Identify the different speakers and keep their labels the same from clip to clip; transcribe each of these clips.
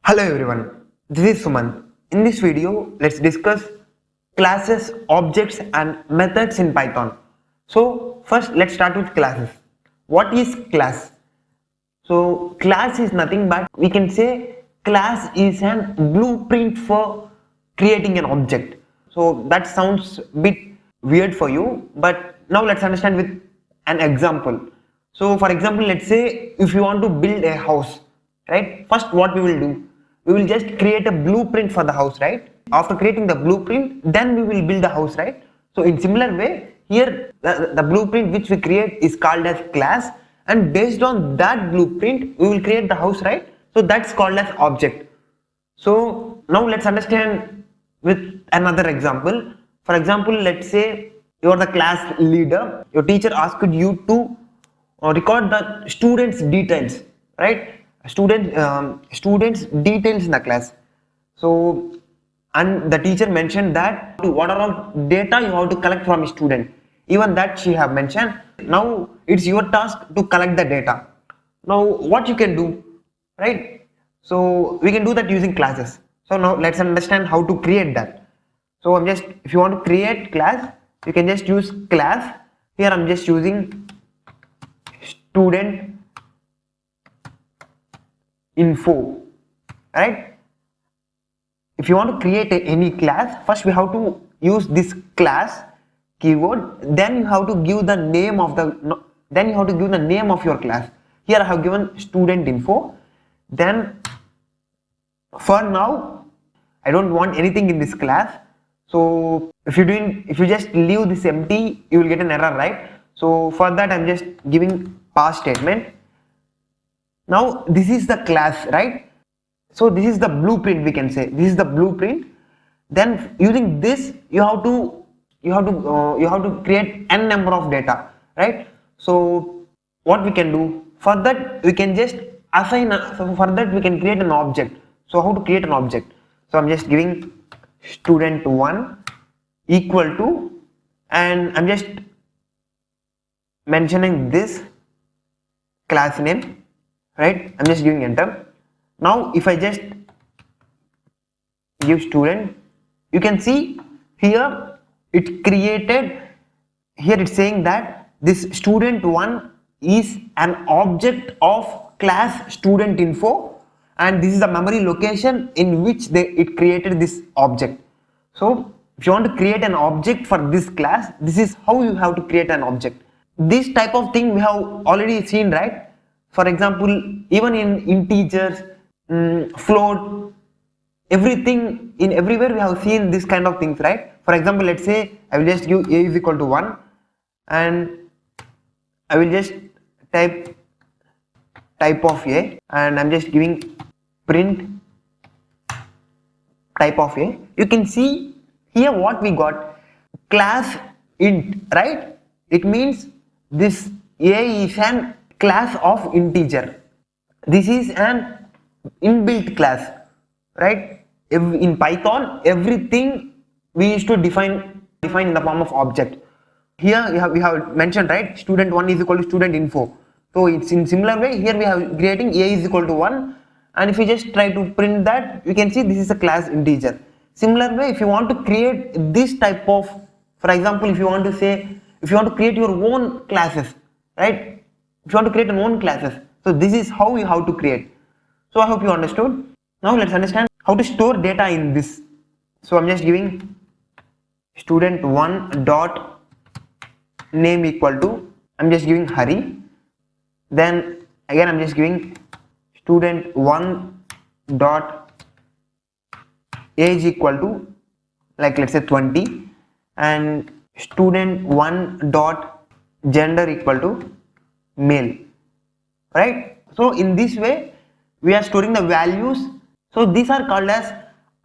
Speaker 1: Hello everyone, this is Suman. In this video, let's discuss classes, objects and methods in Python. So first let's start with classes. What is class? So class is nothing but we can say class is an blueprint for creating an object. So that sounds a bit weird for you, but now let's understand with an example. So for example, let's say if you want to build a house, right? First what we will do? We will just create a blueprint for the house, right? After creating the blueprint, then we will build the house, right? So in similar way, here the blueprint which we create is called as class, and based on that blueprint we will create the house, right? So that's called as object. So now let's understand with another example. For example, let's say you are the class leader. Your teacher asked you to record the students details, right? Students details in the class. So and the teacher mentioned that what are all data you have to collect from a student, even that she have mentioned. Now it's your task to collect the data. Now what you can do, right? So we can do that using classes. So now let's understand how to create that. So if you want to create class, you can just use class. Here I'm just using student info, right? If you want to create any class, first we have to use this class keyword, then you have to give the name of your class. Here I have given student info. Then for now I don't want anything in this class. So if you just leave this empty, you will get an error, right? So for that I'm just giving pass statement. Now this is the class, right? So this is the blueprint, we can say this is the blueprint. Then using this you have to create n number of data, right? So what we can do for that, we can just for that we can create an object. So how to create an object? So I'm just giving student1 equal to, and I'm just mentioning this class name, right? I'm just giving enter. Now if I just give student, you can see here it created, here it's saying that this student1 is an object of class student info, and this is the memory location in which it created this object. So if you want to create an object for this class, this is how you have to create an object. This type of thing we have already seen, right? For example, even in integers, float, everything, in everywhere we have seen this kind of things, right? For example, let's say I will just give a is equal to 1, and I will just type of a, and I'm just giving print type of a. You can see here what we got, class int, right? It means this a is an class of integer. This is an inbuilt class, right? In Python, everything we used to define in the form of object. Here we have mentioned, right? Student1 is equal to student info. So it's in similar way, here we have creating a is equal to 1, and if you just try to print that, you can see this is a class integer. Similar way, if you want to create this type of, for example, if you want to create your own classes, right? If you want to create your own classes, so this is how you have to create. So I hope you understood. Now let's understand how to store data in this. So I'm just giving student1 dot name equal to, I'm just giving Hari. Then again I'm just giving student1 dot age equal to, like, let's say 20, and student1 dot gender equal to male, right? So in this way we are storing the values. So these are called as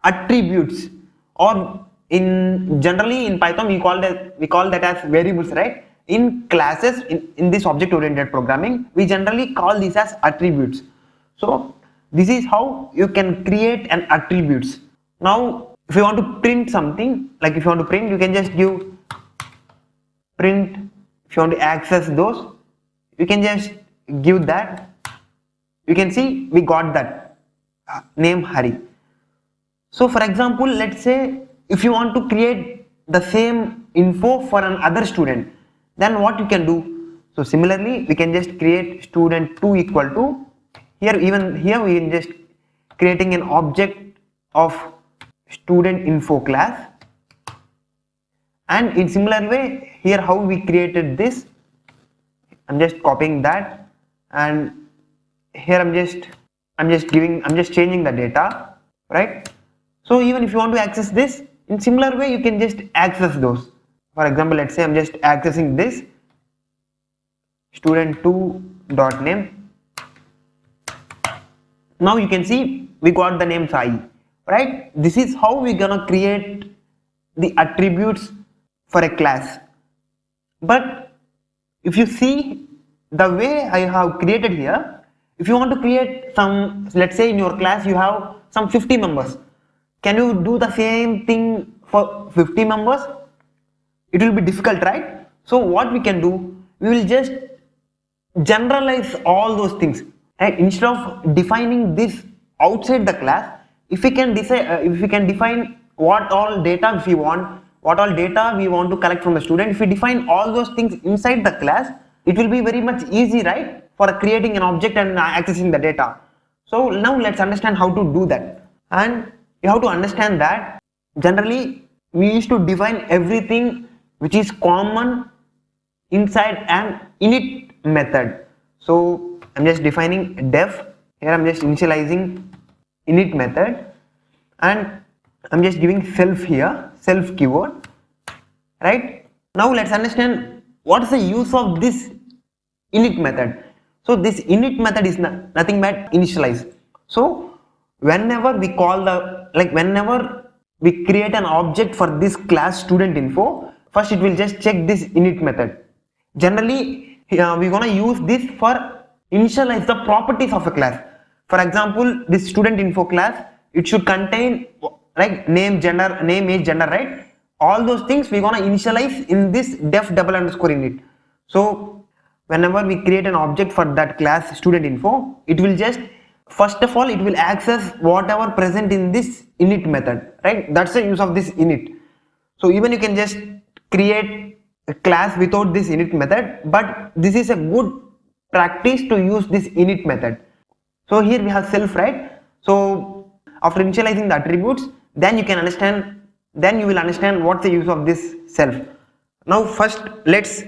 Speaker 1: attributes, or generally in Python we call that as variables, right? In classes, in this object oriented programming, we generally call these as attributes. So this is how you can create an attributes. Now if you want to print something, like if you want to print, you can just give print. If you want to access those, you can just give that. You can see we got that, name Hari. So for example, let's say if you want to create the same info for another student, then what you can do? So similarly, we can just create student2 equal to, even here we can just creating an object of student info class, and in similar way here how we created this, I'm just copying that, and here I'm just changing the data, right? So even if you want to access this in similar way, you can just access those. For example, let's say I'm just accessing this student2.name. Now you can see we got the name Sai, right? This is how we're gonna create the attributes for a class. But if you see the way I have created here, if you want to create some, let's say in your class you have some 50 members, can you do the same thing for 50 members? It will be difficult, right? So what we can do, we will just generalize all those things, right? Instead of defining this outside the class, if we can decide, if we can define what all data we want, what all data we want to collect from the student, if we define all those things inside the class, it will be very much easy, right, for creating an object and accessing the data. So now let's understand how to do that. And you have to understand that generally we used to define everything which is common inside an init method. So I'm just defining def, here I'm just initializing init method, and I'm just giving self here, self keyword, right? Now let's understand what is the use of this init method. So this init method is nothing but initialize. So whenever we call whenever we create an object for this class student info, first it will just check this init method. Generally we're gonna use this for initialize the properties of a class. For example, this student info class, it should contain like name, gender, name, age, gender, right? All those things we're gonna initialize in this def double underscore init. So whenever we create an object for that class student info, it will just, first of all, it will access whatever present in this init method, right? That's the use of this init. So even you can just create a class without this init method, but this is a good practice to use this init method. So here we have self, right? So after initializing the attributes, then you can understand, then you will understand what's the use of this self. Now first let's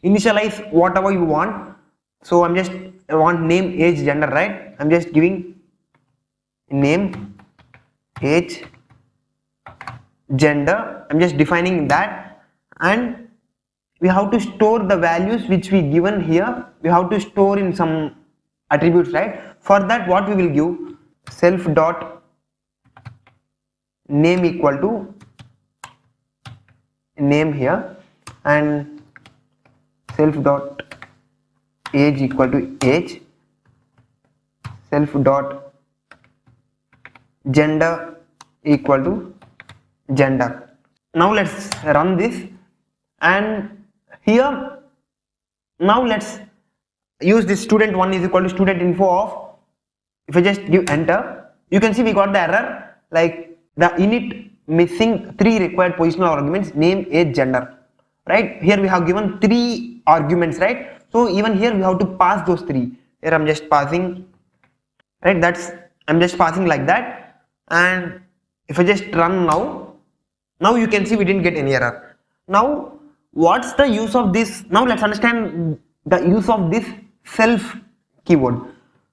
Speaker 1: initialize whatever you want. So I want name, age, gender, right? I'm just giving name, age, gender. I'm just defining that, and we have to store the values which we given here. We have to store in some attributes, right? For that, what we will give, self dot name equal to name here, and self dot age equal to age, self dot gender equal to gender. Now let's run this, and here now let's use this student1 is equal to student info of, if I just give enter, you can see we got the error, like the init missing 3 required positional arguments, name, age, gender, right? Here we have given 3 arguments, right? So even here we have to pass those 3. Here I'm just passing, right? I'm just passing like that, and if I just run now you can see we didn't get any error. Now what's the use of this? Now let's understand the use of this self keyword.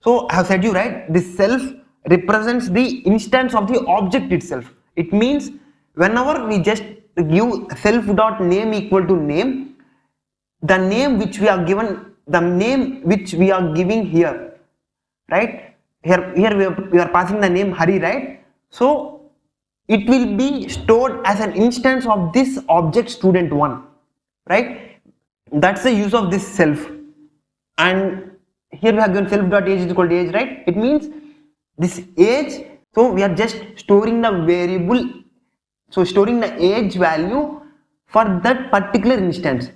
Speaker 1: So I have said you, right, this self represents the instance of the object itself. It means whenever we just give self dot name equal to name, the name which we are given, the name which we are giving here, right? Here we are passing the name Hari, right? So it will be stored as an instance of this object student1, right? That's the use of this self. And here we have given self dot age is equal to age, right? It means this age, so we are just storing the variable, so storing the age value for that particular instance,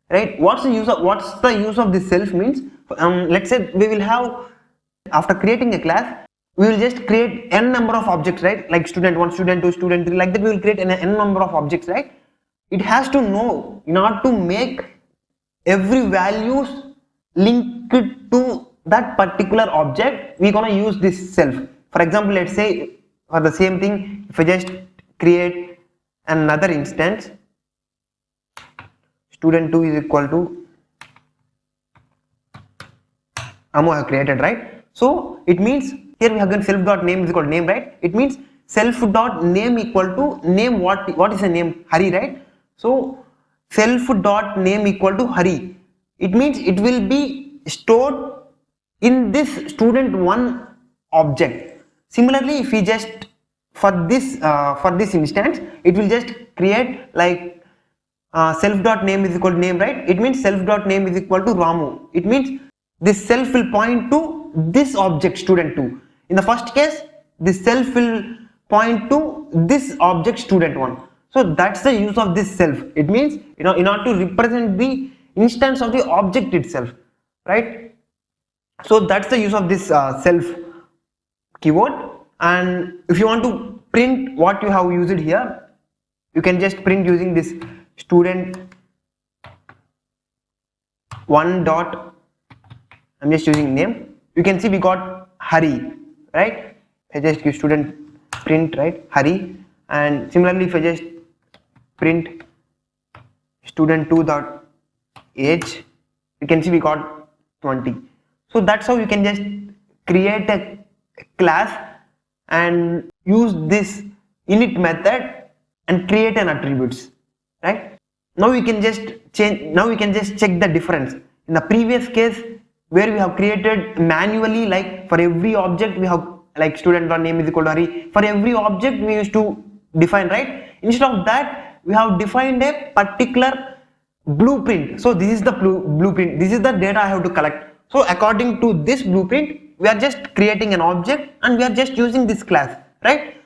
Speaker 1: right? What's the use of this self means, let's say we will have, after creating a class, we will just create n number of objects, right? Like student 1, student 2, student 3, like that we will create n number of objects, right? It has to know, in order to make every values linked to that particular object, we're gonna use this self. For example, let's say for the same thing, if I just create another instance, student 2 is equal to Amo I have created, right? So it means here we have given self dot name is equal to name, right? It means self dot name equal to name. What is the name? Hari, right? So self dot name equal to Hari. It means it will be stored in this student 1 object. Similarly, if we just for this instance, it will just create like self dot name is equal to name, right? It means self dot name is equal to Ramu. It means this self will point to this object student 2. In the first case, this self will point to this object student 1. So that's the use of this self. It means, in order to represent the instance of the object itself, right? So that's the use of this self keyword. And if you want to print what you have used here, you can just print using this student 1 dot, I'm just using name. You can see we got Hari, right? I just give student print, right, Hari. And similarly, if I just print student 2 dot age, you can see we got 20. So that's how you can just create a class and use this init method and create an attributes, right? Now we can just check the difference. In the previous case, where we have created manually, like for every object we have like student dot name is equal to Hari. For every object we used to define, right? Instead of that, we have defined a particular blueprint. So this is the blueprint. This is the data I have to collect. So according to this blueprint, we are just creating an object and we are just using this class, right?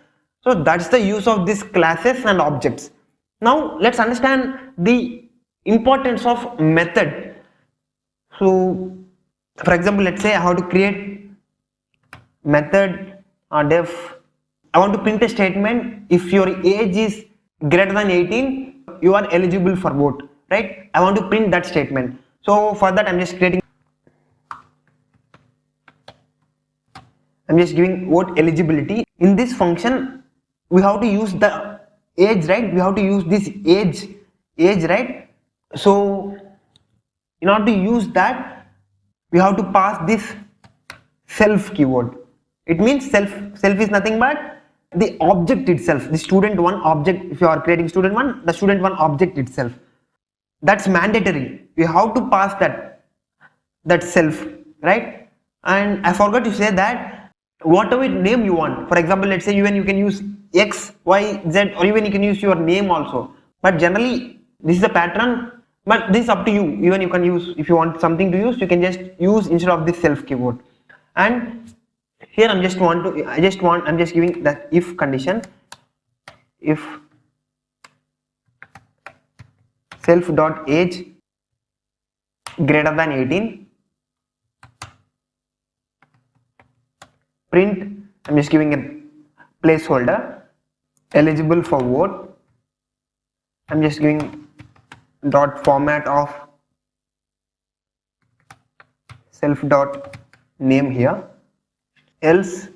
Speaker 1: So that's the use of these classes and objects. Now let's understand the importance of method. So for example, let's say I have to create method def. I want to print a statement. If your age is greater than 18, you are eligible for vote, right? I want to print that statement. So for that, I'm just giving vote eligibility. In this function, we have to use the age, right? We have to use this age, right? So in order to use that, we have to pass this self keyword. It means self is nothing but the object itself, the student 1 object. If you are creating student 1, the student 1 object itself, that's mandatory. We have to pass that self, right? And I forgot to say that whatever name you want, for example, let's say even you can use X, Y, Z, or even you can use your name also, but generally this is a pattern. But this is up to you. Even you can use, if you want something to use, you can just use instead of this self keyword. And here I'm just giving that if condition. If self dot age greater than 18, print, I'm just giving a placeholder, eligible for vote. I'm just giving dot format of self dot name here. Else,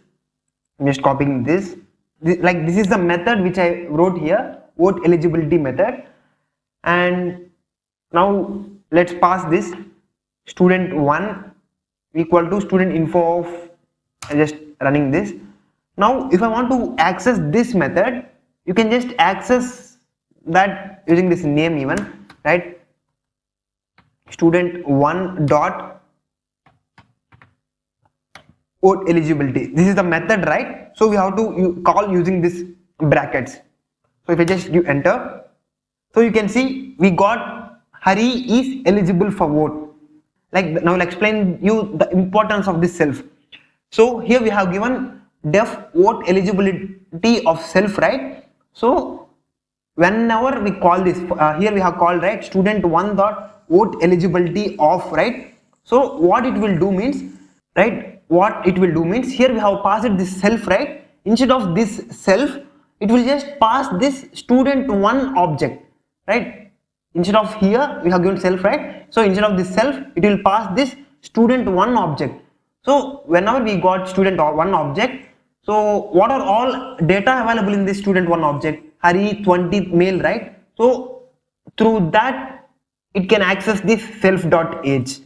Speaker 1: I'm just copying this. Like this is the method which I wrote here, vote eligibility method. And now let's pass this student 1 equal to student info of, I'm just running this. Now if I want to access this method, you can just access that using this name even, right? Student 1 dot vote eligibility. This is the method, right? So we have to call using this brackets. So if I just give enter, so you can see we got Hari is eligible for vote. Like now I'll explain you the importance of this self. So here we have given def vote eligibility of self, right? So whenever we call this, here we have called, right, student 1 dot vote eligibility of, right? So what it will do means, right, what it will do means, here we have passed this self, right? Instead of this self, it will just pass this student1 object, right? Instead of here we have given self, right? So instead of this self, it will pass this student1 object. So whenever we got student1 object, so what are all data available in this student1 object? Hari 20 male, right? So through that it can access this self.age.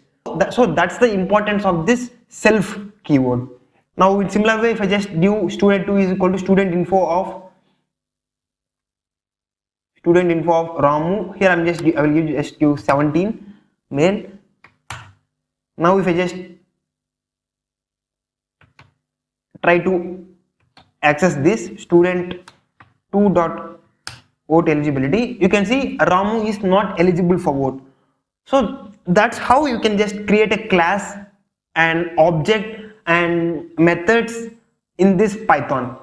Speaker 1: So that's the importance of this self keyword. Now in similar way, if I just give student2 is equal to student info of Ramu, here I will just give 17 male. Now if I just try to access this student2 dot vote eligibility, you can see Ramu is not eligible for vote. So that's how you can just create a class and object and methods in this Python.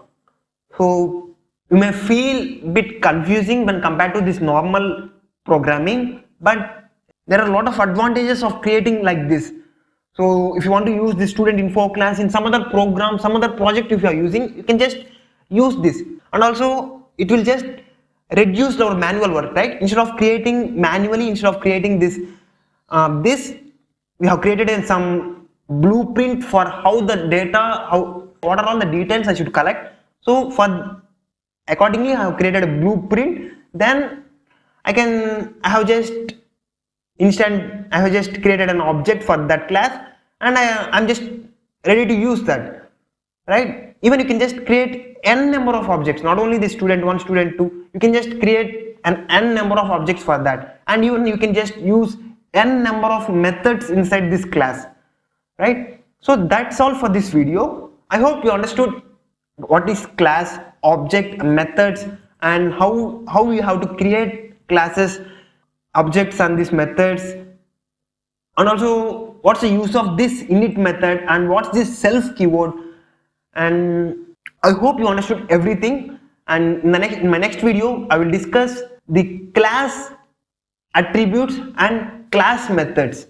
Speaker 1: So you may feel a bit confusing when compared to this normal programming, but there are a lot of advantages of creating like this. So if you want to use the student info class in some other program, some other project, if you are using, you can just use this. And also it will just reduce our manual work, right? Instead of creating manually, instead of creating this, we have created in some blueprint for how the data, what are all the details I should collect. So accordingly I have created a blueprint. Then I have just created an object for that class, and I'm just ready to use that, right? Even you can just create n number of objects, not only the student1, student2, you can just create an n number of objects for that, and even you can just use n number of methods inside this class, right? So that's all for this video. I hope you understood what is class, object, methods, and how you have to create classes, objects, and these methods, and also what's the use of this init method and what's this self keyword. And I hope you understood everything, and in my next video I will discuss the class attributes and class methods.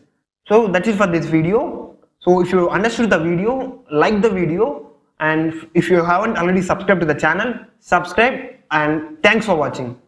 Speaker 1: So that is for this video. So if you understood the video, like the video, and if you haven't already subscribed to the channel, subscribe, and thanks for watching.